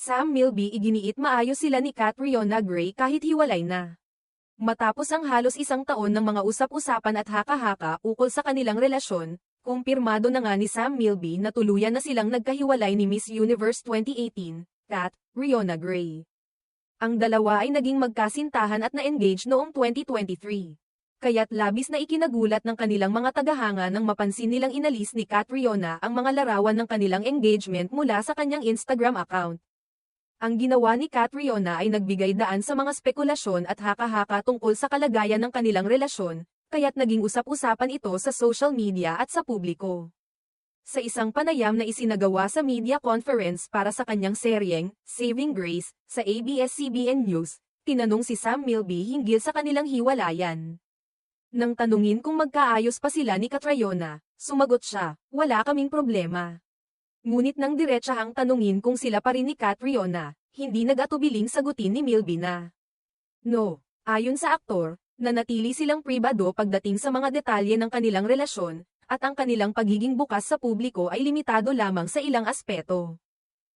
Sam Milby iginiit maayos sila ni Catriona Gray kahit hiwalay na. Matapos ang halos isang taon ng mga usap-usapan at haka-haka ukol sa kanilang relasyon, kumpirmado na nga ni Sam Milby na tuluyan na silang nagkahiwalay ni Miss Universe 2018, Catriona Gray. Ang dalawa ay naging magkasintahan at na-engage noong 2023. Kaya't labis na ikinagulat ng kanilang mga tagahanga nang mapansin nilang inalis ni Catriona ang mga larawan ng kanilang engagement mula sa kanyang Instagram account. Ang ginawa ni Catriona ay nagbigay daan sa mga spekulasyon at haka-haka tungkol sa kalagayan ng kanilang relasyon, kaya't naging usap-usapan ito sa social media at sa publiko. Sa isang panayam na isinagawa sa media conference para sa kanyang seryeng, Saving Grace, sa ABS-CBN News, tinanong si Sam Milby hinggil sa kanilang hiwalayan. Nang tanungin kung magkaayos pa sila ni Catriona, sumagot siya, "Wala kaming problema." Ngunit nang diretsahang tanungin kung sila pa rin ni Catriona, hindi nag-atubiling sagutin ni Milby na no. Ayon sa aktor, nanatili silang pribado pagdating sa mga detalye ng kanilang relasyon, at ang kanilang pagiging bukas sa publiko ay limitado lamang sa ilang aspeto.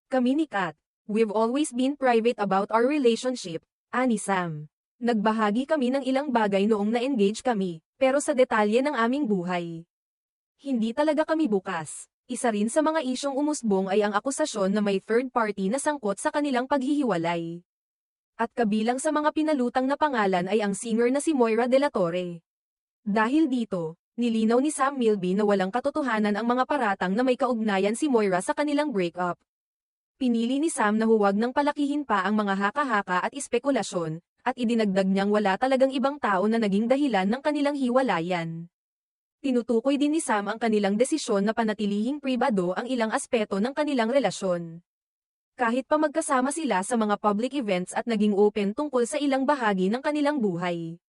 "Kami ni Kat, we've always been private about our relationship," ani Sam. "Nagbahagi kami ng ilang bagay noong na-engage kami, pero sa detalye ng aming buhay, hindi talaga kami bukas." Isa rin sa mga isyong umusbong ay ang akusasyon na may third party na sangkot sa kanilang paghihiwalay. At kabilang sa mga pinalutang na pangalan ay ang singer na si Moira De La Torre. Dahil dito, nilinaw ni Sam Milby na walang katotohanan ang mga paratang na may kaugnayan si Moira sa kanilang breakup. Pinili ni Sam na huwag nang palakihin pa ang mga haka-haka at espekulasyon, at idinagdag niyang wala talagang ibang tao na naging dahilan ng kanilang hiwalayan. Tinutukoy din ni Sam ang kanilang desisyon na panatilihing pribado ang ilang aspeto ng kanilang relasyon. Kahit pa magkasama sila sa mga public events at naging open tungkol sa ilang bahagi ng kanilang buhay.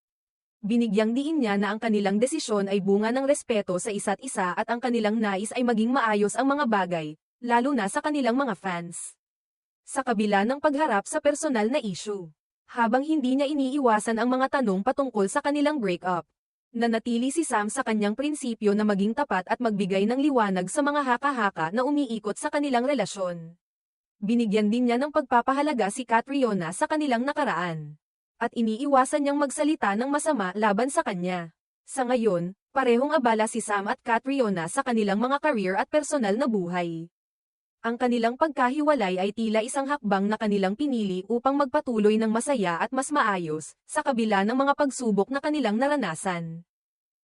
Binigyang diin niya na ang kanilang desisyon ay bunga ng respeto sa isa't isa at ang kanilang nais ay maging maayos ang mga bagay, lalo na sa kanilang mga fans. Sa kabila ng pagharap sa personal na issue, habang hindi niya iniiwasan ang mga tanong patungkol sa kanilang breakup, nanatili si Sam sa kanyang prinsipyo na maging tapat at magbigay ng liwanag sa mga haka-haka na umiikot sa kanilang relasyon. Binigyan din niya ng pagpapahalaga si Catriona sa kanilang nakaraan. At iniiwasan niyang magsalita ng masama laban sa kanya. Sa ngayon, parehong abala si Sam at Catriona sa kanilang mga career at personal na buhay. Ang kanilang pagkahiwalay ay tila isang hakbang na kanilang pinili upang magpatuloy ng masaya at mas maayos, sa kabila ng mga pagsubok na kanilang naranasan.